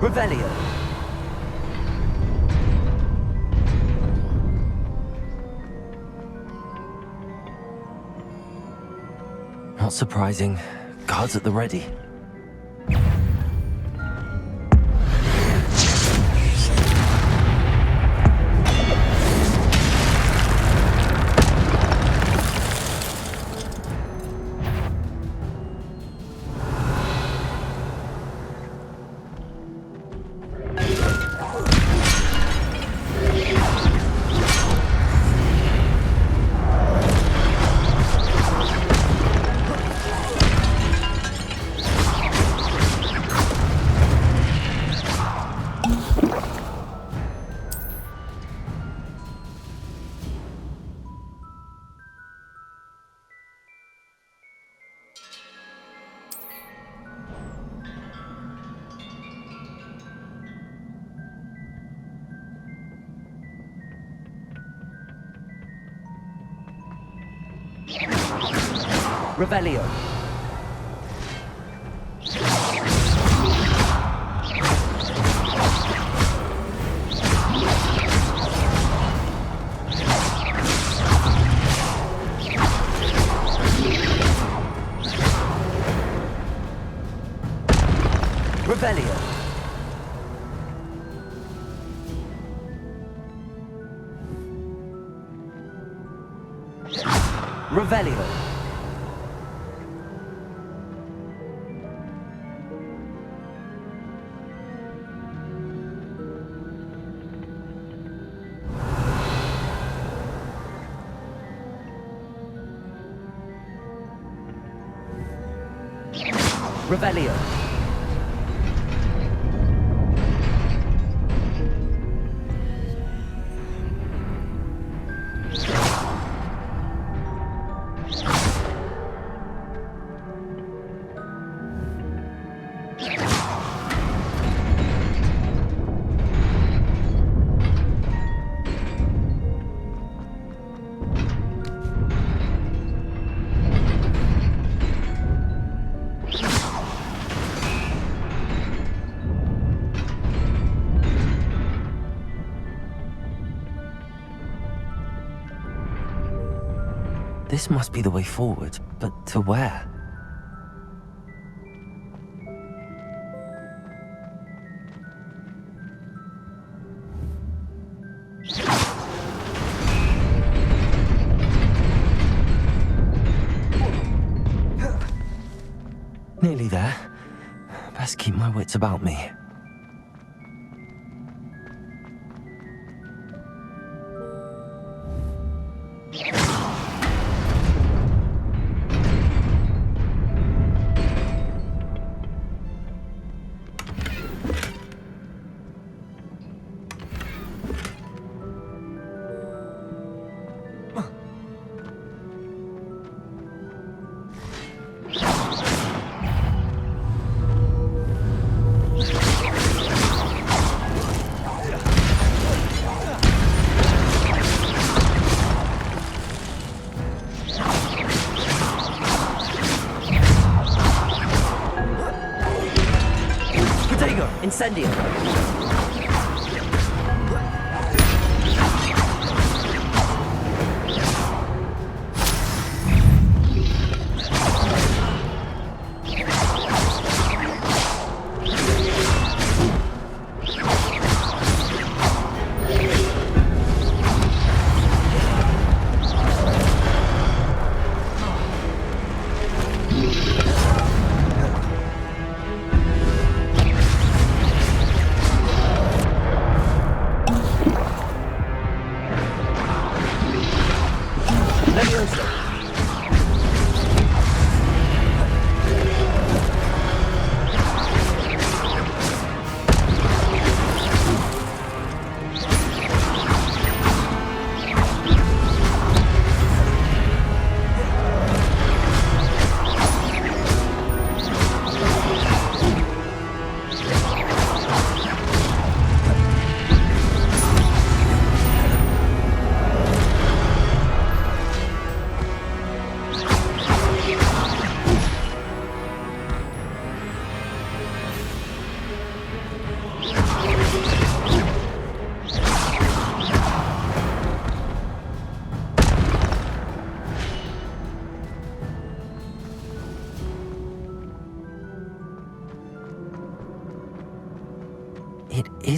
Revelio. Not surprising. Guards at the ready. Revelio. Revelio. Revelio. Revelio. This must be the way forward, but to where? Nearly there. Best keep my wits about me. Incendio.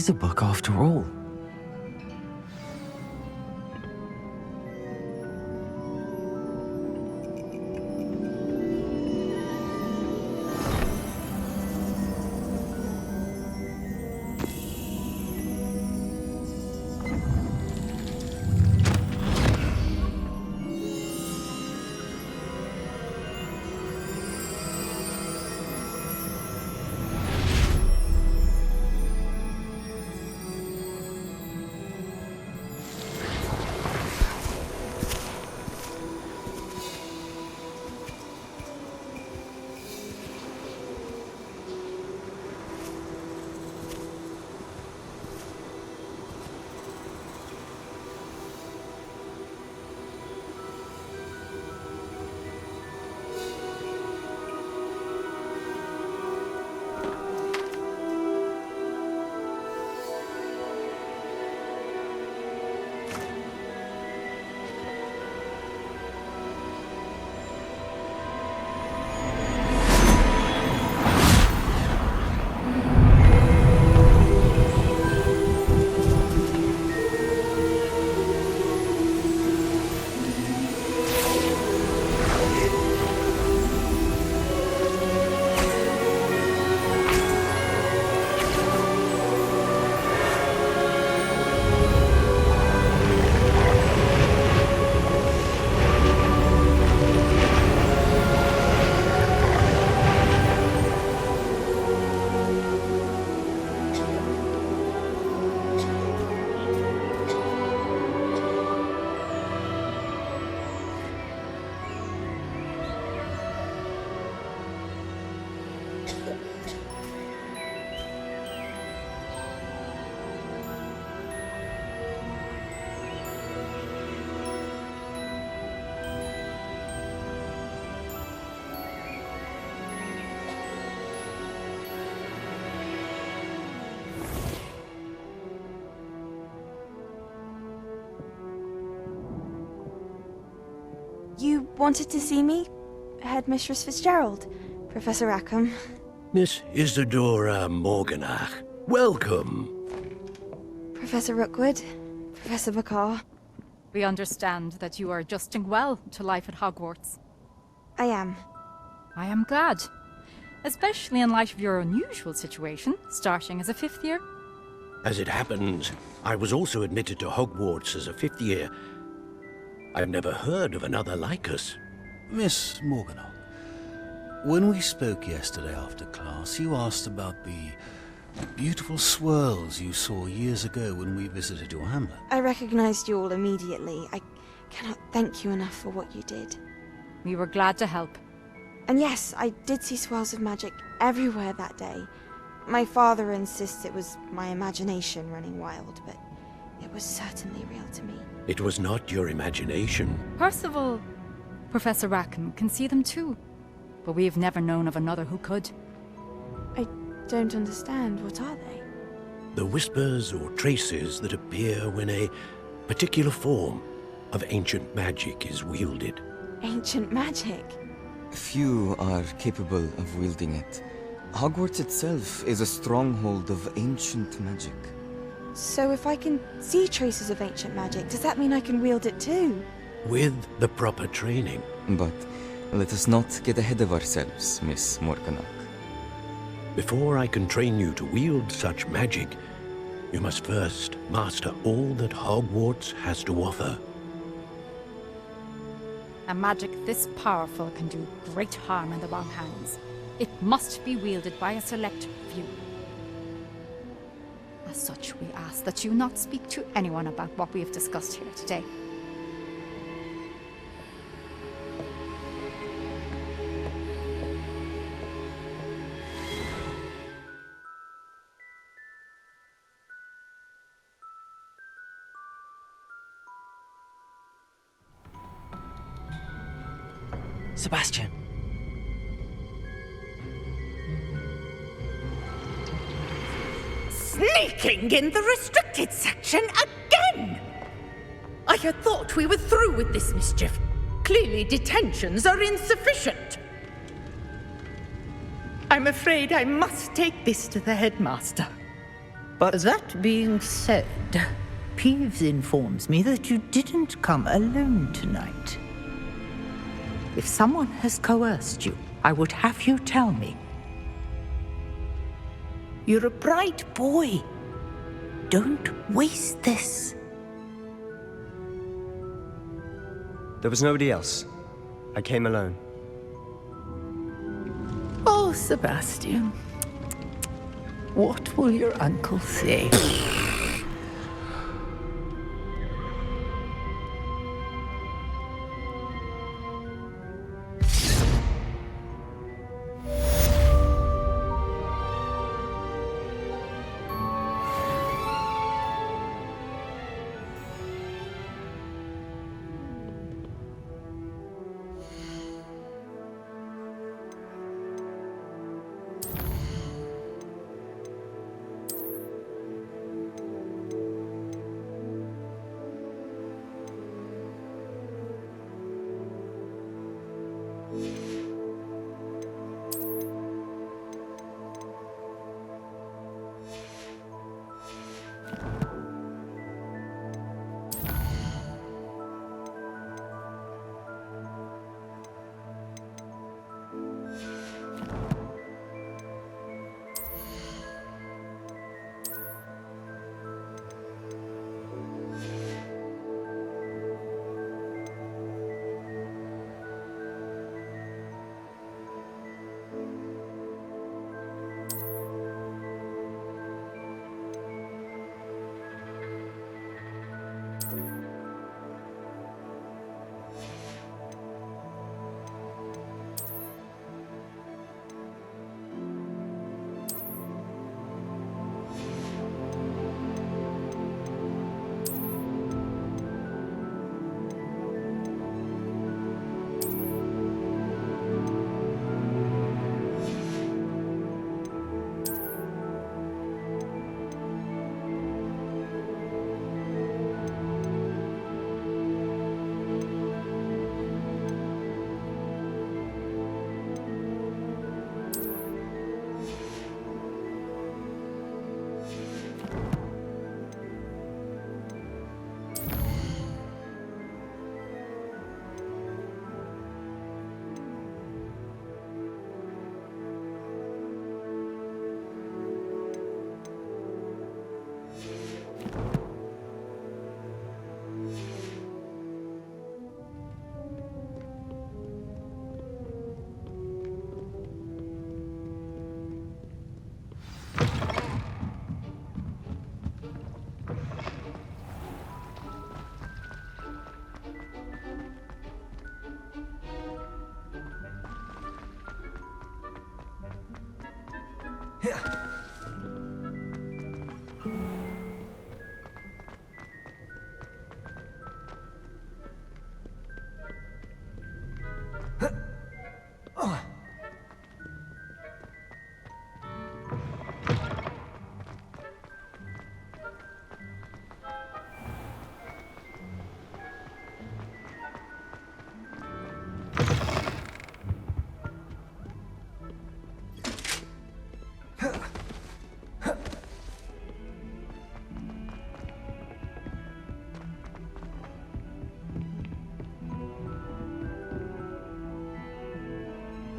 is a book after all. You wanted to see me? Headmistress Fitzgerald? Professor Rackham? Miss Isadora Morganach, welcome. Professor Rookwood? Professor McCaw? We understand that you are adjusting well to life at Hogwarts. I am. I am glad. Especially in light of your unusual situation, starting as a 5th year. As it happens, I was also admitted to Hogwarts as a 5th year. I've never heard of another like us. Miss Morganock, when we spoke yesterday after class, you asked about the beautiful swirls you saw years ago when we visited your hamlet. I recognized you all immediately. I cannot thank you enough for what you did. We were glad to help. And yes, I did see swirls of magic everywhere that day. My father insists it was my imagination running wild, but it was certainly real to me. It was not your imagination. Percival, Professor Rackham can see them too. But we have never known of another who could. I don't understand. What are they? The whispers or traces that appear when a particular form of ancient magic is wielded. Ancient magic? Few are capable of wielding it. Hogwarts itself is a stronghold of ancient magic. So if I can see traces of ancient magic, does that mean I can wield it too? With the proper training. But let us not get ahead of ourselves, Miss Morganock. Before I can train you to wield such magic, you must first master all that Hogwarts has to offer. A magic this powerful can do great harm in the wrong hands. It must be wielded by a select few. As such, we ask that you not speak to anyone about what we have discussed here today. Sebastian. Sneaking in the restricted section again! I had thought we were through with this mischief. Clearly detentions are insufficient. I'm afraid I must take this to the headmaster. But That being said, Peeves informs me that you didn't come alone tonight. If someone has coerced you, I would have you tell me. You're a bright boy. Don't waste this. there was nobody else. I came alone. Oh, Sebastian. What will your uncle say?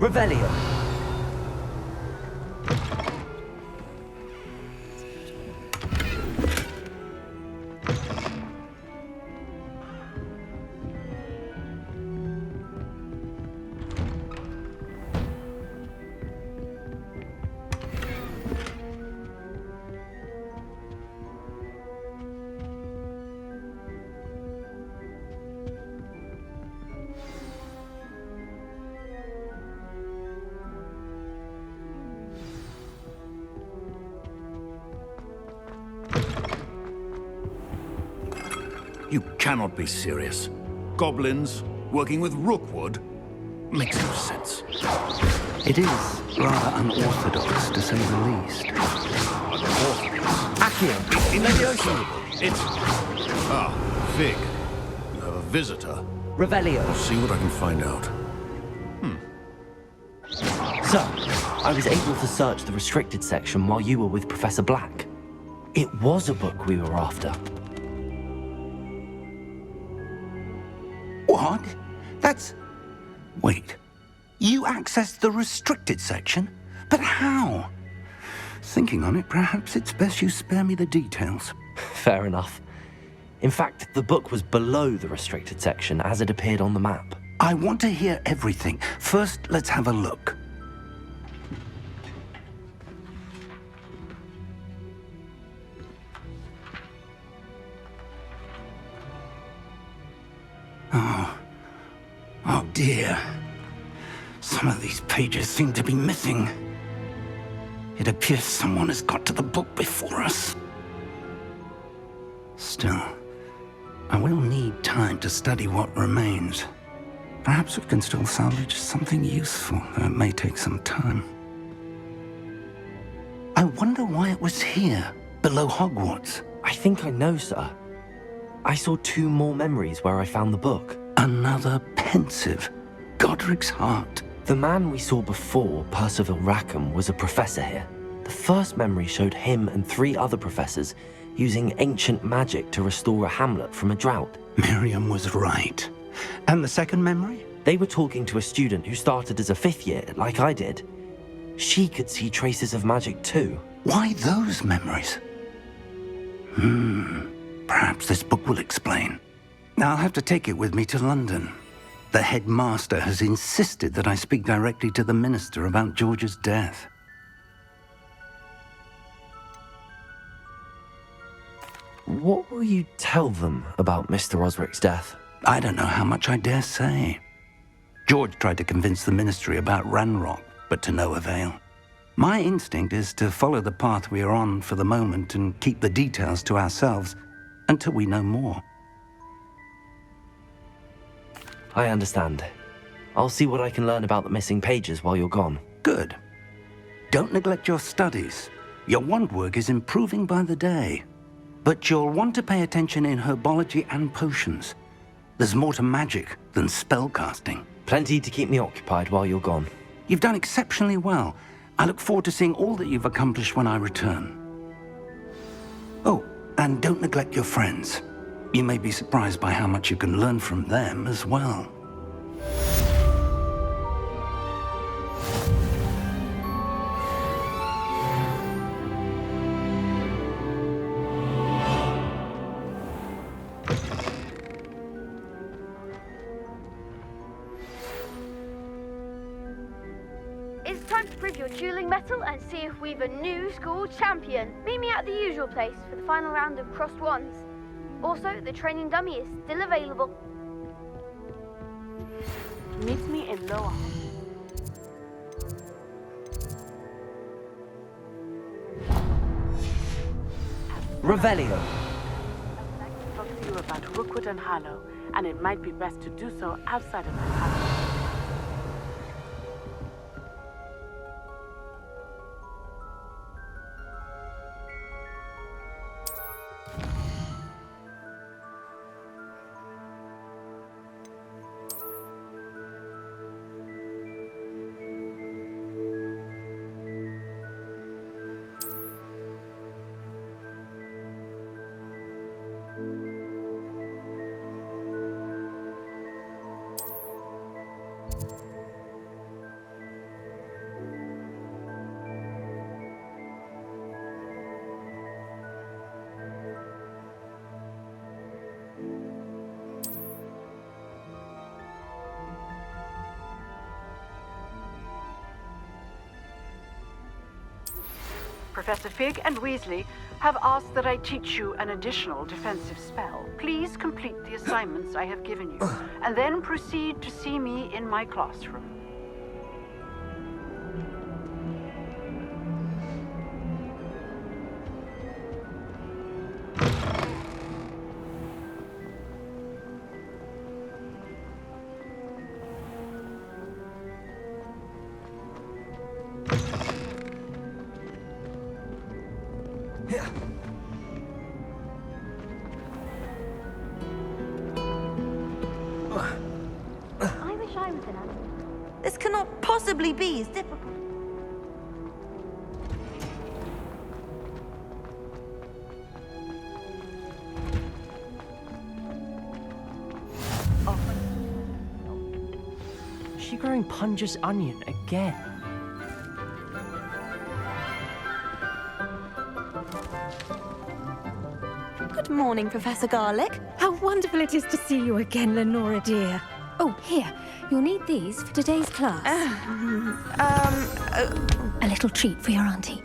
Revelio. You cannot be serious. Goblins working with Rookwood? Makes no sense. It is rather unorthodox, to say the least. Accio, It's... Ah, Fig. You have a visitor. Revelio. I'll see what I can find out. Sir, I was able to search the restricted section while you were with Professor Black. It was a book we were after. What? That's... Wait. You accessed the restricted section? But how? Thinking on it, perhaps it's best you spare me the details. Fair enough. In fact, the book was below the restricted section as it appeared on the map. I want to hear everything. First, let's have a look. Oh dear. Some of these pages seem to be missing. It appears someone has got to the book before us. Still, I will need time to study what remains. Perhaps we can still salvage something useful, though it may take some time. I wonder why it was here, below Hogwarts. I think I know, sir. I saw 2 more memories where I found the book. Another pensive. Godric's heart. The man we saw before, Percival Rackham, was a professor here. The first memory showed him and 3 other professors using ancient magic to restore a hamlet from a drought. Miriam was right. And the second memory? They were talking to a student who started as a 5th year, like I did. She could see traces of magic too. Why those memories? Perhaps this book will explain. I'll have to take it with me to London. The headmaster has insisted that I speak directly to the minister about George's death. What will you tell them about Mr. Osric's death? I don't know how much I dare say. George tried to convince the ministry about Ranrock, but to no avail. My instinct is to follow the path we are on for the moment and keep the details to ourselves until we know more. I understand. I'll see what I can learn about the missing pages while you're gone. Good. Don't neglect your studies. Your wand work is improving by the day. But you'll want to pay attention in herbology and potions. There's more to magic than spellcasting. Plenty to keep me occupied while you're gone. You've done exceptionally well. I look forward to seeing all that you've accomplished when I return. Oh, and don't neglect your friends. You may be surprised by how much you can learn from them as well. It's time to prove your dueling mettle and see if we've a new school champion. Meet me at the usual place for the final round of crossed wands. Also, the training dummy is still available. Meet me in Loa. Revelio. I'd like to talk to you about Rookwood and Harlow, and it might be best to do so outside of my house. Professor Fig and Weasley have asked that I teach you an additional defensive spell. Please complete the assignments I have given you, and then proceed to see me in my classroom. I wish I was an adult. This cannot possibly be as difficult. growing Punja's onion again? Good morning, Professor Garlic. How wonderful it is to see you again, Lenora dear. Oh, here. You'll need these for today's class. A little treat for your auntie.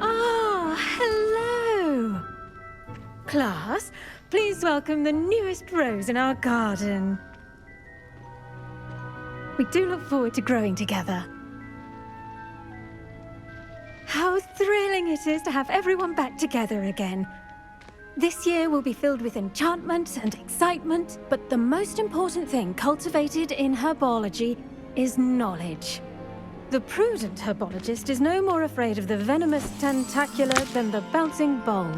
Ah, hello. Class, please welcome the newest rose in our garden. We do look forward to growing together. How thrilling it is to have everyone back together again. This year will be filled with enchantment and excitement, but the most important thing cultivated in herbology is knowledge. The prudent herbologist is no more afraid of the venomous tentacula than the bouncing bowl.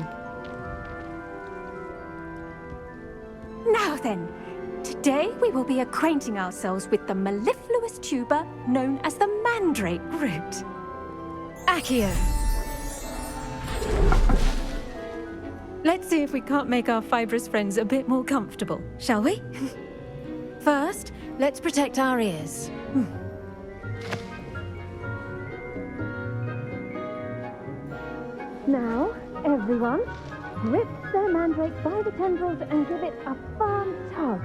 Now then, today we will be acquainting ourselves with the mellifluous tuber known as the mandrake root. Accio. Let's see if we can't make our fibrous friends a bit more comfortable, shall we? First, let's protect our ears. Now, everyone, grip their mandrake by the tendrils and give it a firm tug.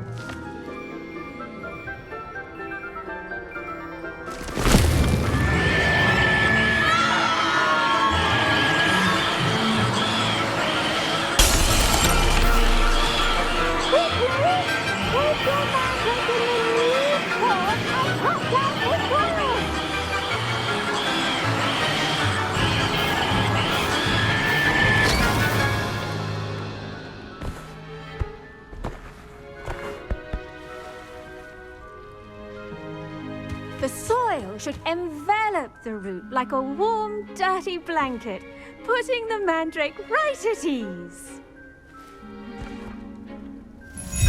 The soil should envelop the root like a warm, dirty blanket, putting the mandrake right at ease.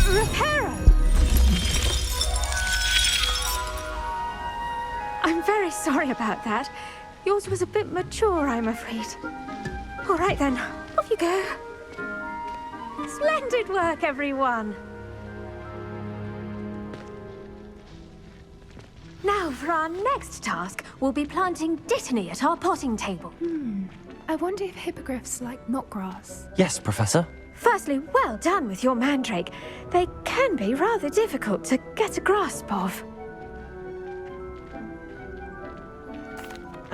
Reparo! I'm very sorry about that. Yours was a bit mature, I'm afraid. All right then, off you go. Splendid work, everyone. Now, for our next task, we'll be planting dittany at our potting table. I wonder if hippogriffs like knotgrass. Yes, Professor. Firstly, well done with your mandrake. They can be rather difficult to get a grasp of.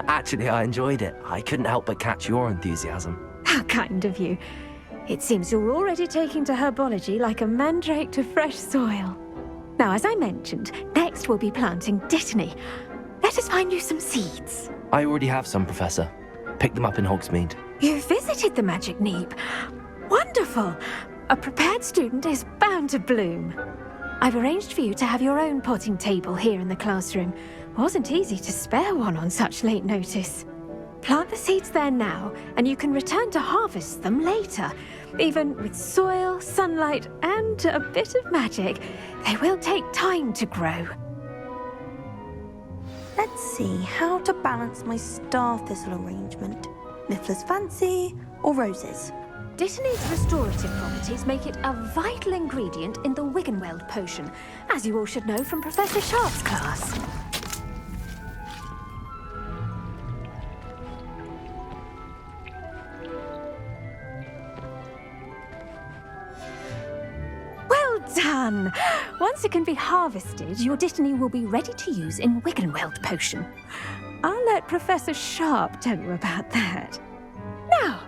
Actually, I enjoyed it. I couldn't help but catch your enthusiasm. How kind of you. It seems you're already taking to herbology like a mandrake to fresh soil. Now, as I mentioned, next we'll be planting dittany. Let us find you some seeds. I already have some, Professor. Picked them up in Hogsmeade. You visited the Magic Neep. Wonderful. A prepared student is bound to bloom. I've arranged for you to have your own potting table here in the classroom. Wasn't easy to spare one on such late notice. Plant the seeds there now, and you can return to harvest them later. Even with soil, sunlight, and a bit of magic, they will take time to grow. Let's see how to balance my star thistle arrangement. Niffler's fancy or roses? Dittany's restorative properties make it a vital ingredient in the Wiggenweld potion, as you all should know from Professor Sharp's class. Done! Once it can be harvested, your dittany will be ready to use in Wiggenweld potion. I'll let Professor Sharp tell you about that. Now,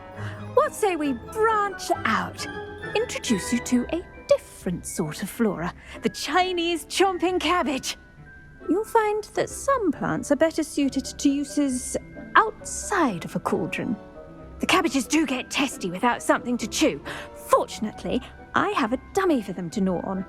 what say we branch out? Introduce you to a different sort of flora, the Chinese chomping cabbage. You'll find that some plants are better suited to uses outside of a cauldron. The cabbages do get testy without something to chew. Fortunately, I have a dummy for them to gnaw on.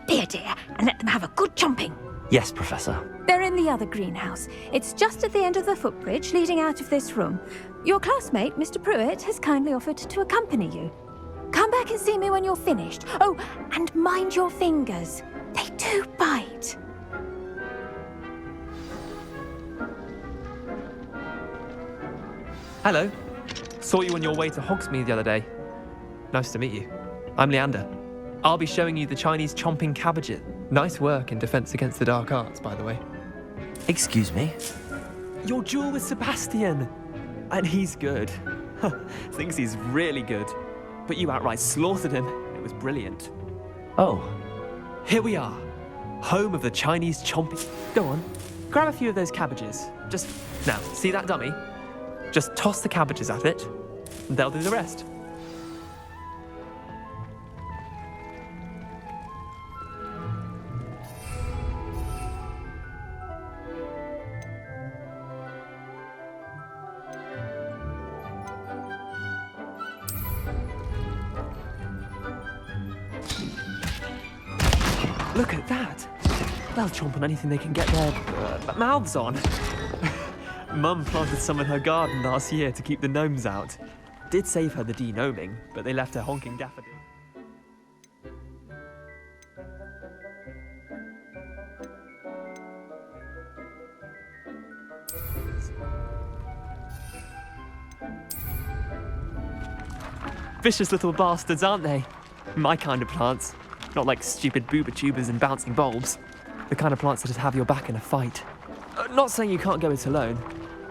Be a dear and let them have a good chomping. Yes, Professor. They're in the other greenhouse. It's just at the end of the footbridge leading out of this room. Your classmate, Mr. Pruitt, has kindly offered to accompany you. Come back and see me when you're finished. Oh, and mind your fingers. They do bite. Hello. Saw you on your way to Hogsmeade the other day. Nice to meet you. I'm Leander. I'll be showing you the Chinese chomping cabbages. Nice work in Defense Against the Dark Arts, by the way. Excuse me? Your duel with Sebastian! And he's good. Thinks he's really good. But you outright slaughtered him. It was brilliant. Oh. Here we are. Home of the Chinese chomping. Go on, grab a few of those cabbages. Just, now, see that dummy? Just toss the cabbages at it, and they'll do the rest. Look at that! They'll chomp on anything they can get their mouths on. Mum planted some in her garden last year to keep the gnomes out. Did save her the de-gnoming, but they left her honking daffodil. Vicious little bastards, aren't they? My kind of plants. Not like stupid booba tubers and bouncing bulbs. The kind of plants that just have your back in a fight. Not saying you can't go it alone,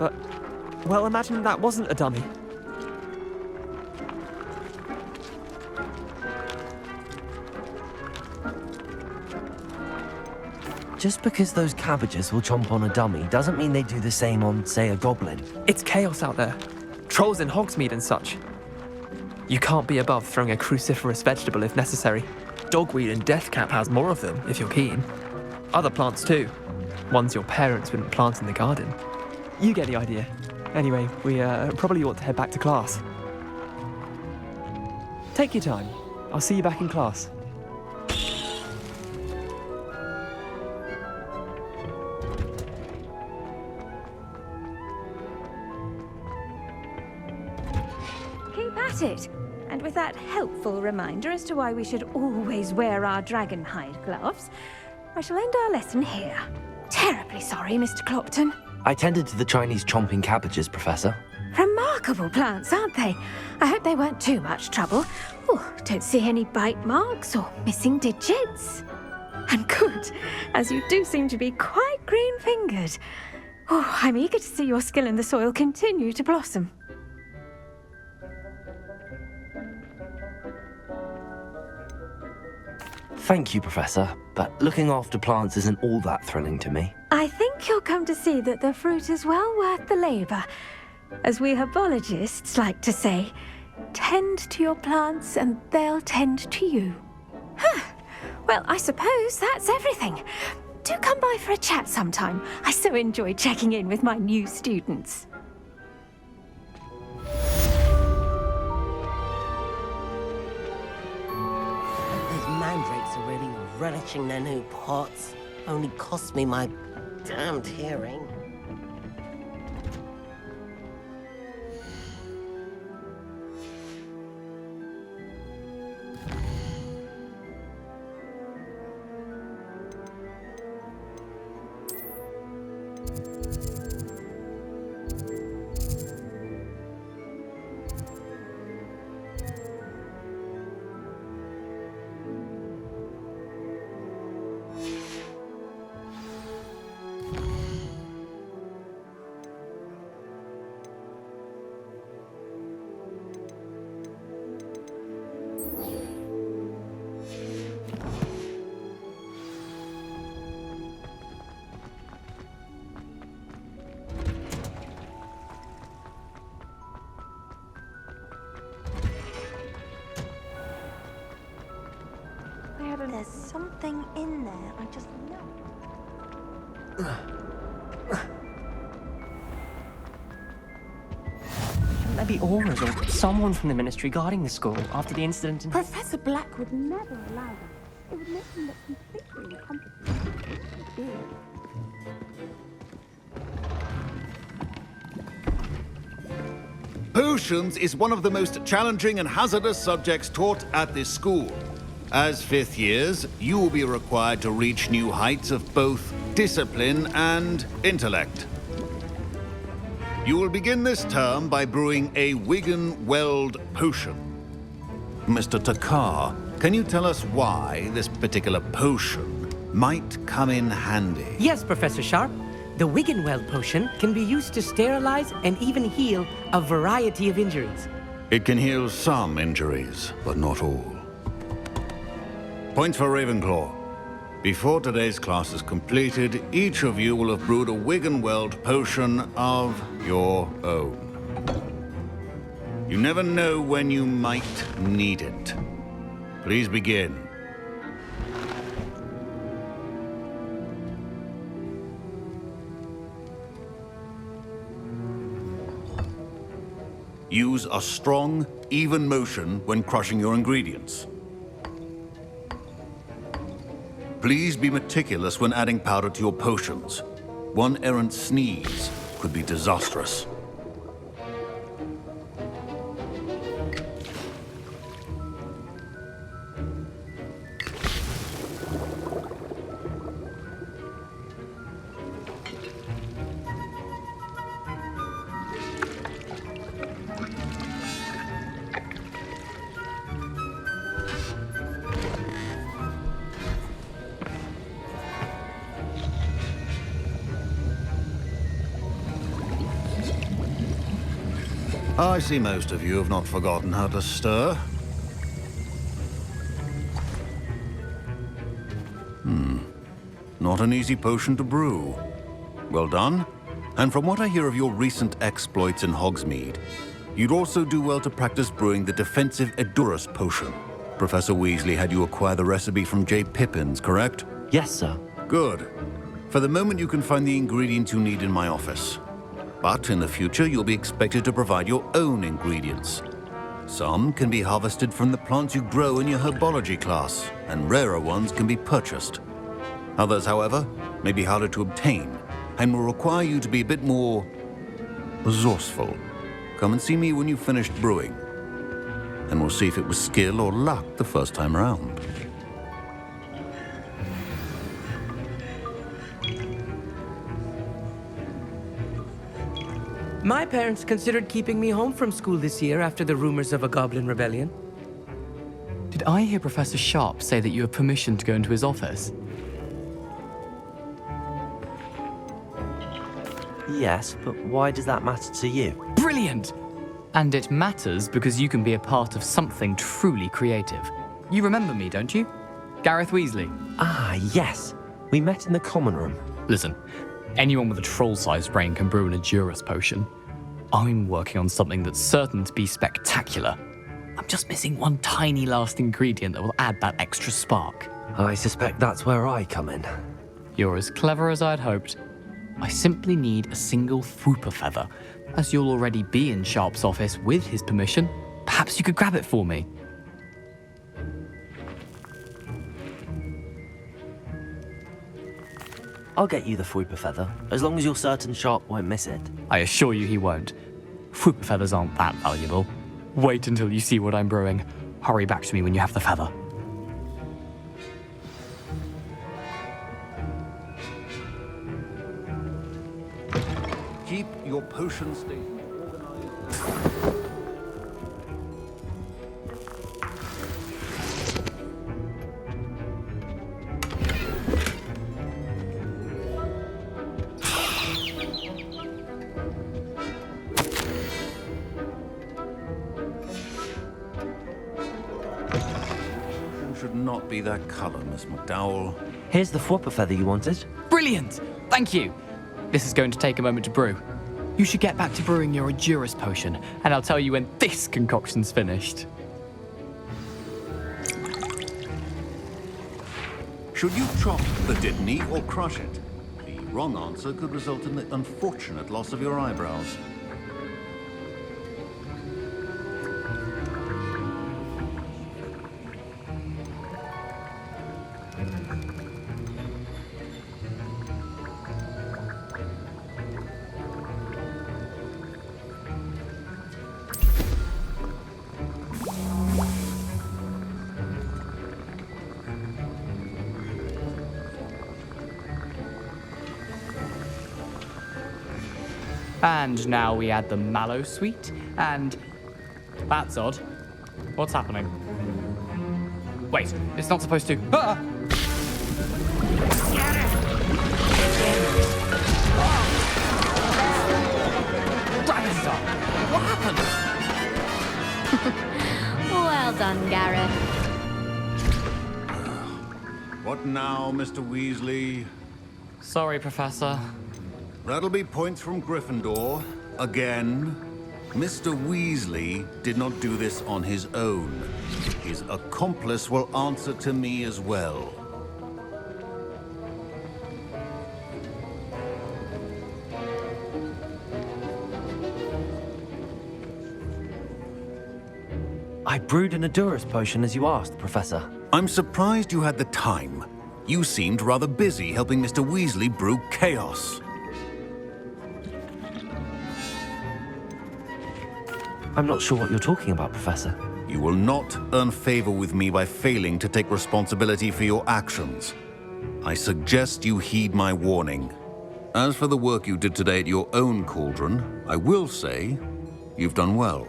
but, well, imagine that wasn't a dummy. Just because those cabbages will chomp on a dummy doesn't mean they do the same on, say, a goblin. It's chaos out there. Trolls in Hogsmeade and such. You can't be above throwing a cruciferous vegetable if necessary. Dogweed and deathcap has more of them, if you're keen. Other plants too. Ones your parents wouldn't plant in the garden. You get the idea. Anyway, we probably ought to head back to class. Take your time. I'll see you back in class. Keep at it. And with that helpful reminder as to why we should always wear our dragon hide gloves, I shall end our lesson here. Terribly sorry, Mr. Clopton. I tended to the Chinese chomping cabbages, Professor. Remarkable plants, aren't they? I hope they weren't too much trouble. Oh, don't see any bite marks or missing digits. And good, as you do seem to be quite green-fingered. Oh, I'm eager to see your skill in the soil continue to blossom. Thank you, Professor, but looking after plants isn't all that thrilling to me. I think you'll come to see that the fruit is well worth the labour. As we herbologists like to say, tend to your plants and they'll tend to you. Well, I suppose that's everything. Do come by for a chat sometime. I so enjoy checking in with my new students. Mandrakes are really relishing their new pots. Only cost me my damned hearing. There's something in there, I just know. Shouldn't there be auras or someone from the Ministry guarding the school after the incident in... Professor Black would never allow that. It would make him look completely incompetent. Potions is one of the most challenging and hazardous subjects taught at this school. As fifth years, you will be required to reach new heights of both discipline and intellect. You will begin this term by brewing a Wigan Weld potion. Mr. Takar, can you tell us why this particular potion might come in handy? Yes, Professor Sharp. The Wiggenweld potion can be used to sterilize and even heal a variety of injuries. It can heal some injuries, but not all. Points for Ravenclaw. Before today's class is completed, each of you will have brewed a Wiggenweld potion of your own. You never know when you might need it. Please begin. Use a strong, even motion when crushing your ingredients. Please be meticulous when adding powder to your potions. One errant sneeze could be disastrous. I see most of you have not forgotten how to stir. Not an easy potion to brew. Well done. And from what I hear of your recent exploits in Hogsmeade, you'd also do well to practice brewing the defensive Edurus potion. Professor Weasley had you acquire the recipe from J. Pippins, correct? Yes, sir. Good. For the moment, you can find the ingredients you need in my office. But in the future, you'll be expected to provide your own ingredients. Some can be harvested from the plants you grow in your Herbology class, and rarer ones can be purchased. Others, however, may be harder to obtain, and will require you to be a bit more resourceful. Come and see me when you've finished brewing, and we'll see if it was skill or luck the first time around. My parents considered keeping me home from school this year after the rumors of a goblin rebellion. Did I hear Professor Sharp say that you have permission to go into his office? Yes, but why does that matter to you? Brilliant! And it matters because you can be a part of something truly creative. You remember me, don't you? Gareth Weasley. Ah, yes. We met in the common room. Listen, anyone with a troll-sized brain can brew an Edurus potion. I'm working on something that's certain to be spectacular. I'm just missing one tiny last ingredient that will add that extra spark. I suspect that's where I come in. You're as clever as I'd hoped. I simply need a single Fwooper feather. As you'll already be in Sharp's office with his permission, perhaps you could grab it for me. I'll get you the Fwooper feather, as long as you're certain Sharp won't miss it. I assure you he won't. Fwooper feathers aren't that valuable. Wait until you see what I'm brewing. Hurry back to me when you have the feather. Keep your potion station organized. Should not be that color, Miss McDowell. Here's the Fwooper feather you wanted. Brilliant! Thank you! This is going to take a moment to brew. You should get back to brewing your Edurus potion, and I'll tell you when this concoction's finished. Should you chop the Dittany or crush it? The wrong answer could result in the unfortunate loss of your eyebrows. And now we add the mallow sweet, and that's odd. What's happening? Wait, it's not supposed to. Ah! Dragonstar! What happened? Well done, Gareth. What now, Mr. Weasley? Sorry, Professor. That'll be points from Gryffindor. Again. Mr. Weasley did not do this on his own. His accomplice will answer to me as well. I brewed an Adurus potion as you asked, Professor. I'm surprised you had the time. You seemed rather busy helping Mr. Weasley brew chaos. I'm not sure what you're talking about, Professor. You will not earn favor with me by failing to take responsibility for your actions. I suggest you heed my warning. As for the work you did today at your own cauldron, I will say you've done well.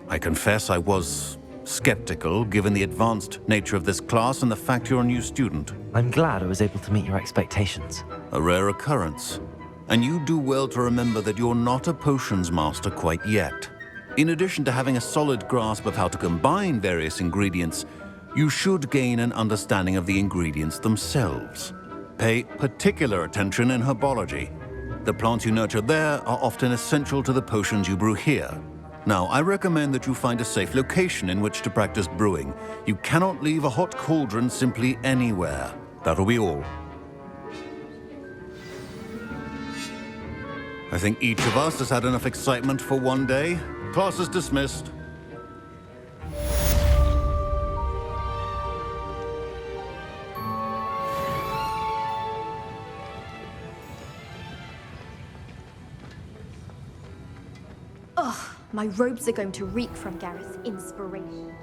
I confess I was skeptical, given the advanced nature of this class and the fact you're a new student. I'm glad I was able to meet your expectations. A rare occurrence. And you do well to remember that you're not a potions master quite yet. In addition to having a solid grasp of how to combine various ingredients, you should gain an understanding of the ingredients themselves. Pay particular attention in herbology. The plants you nurture there are often essential to the potions you brew here. Now, I recommend that you find a safe location in which to practice brewing. You cannot leave a hot cauldron simply anywhere. That'll be all. I think each of us has had enough excitement for one day. Class is dismissed. Ugh, my robes are going to reek from Gareth's inspiration.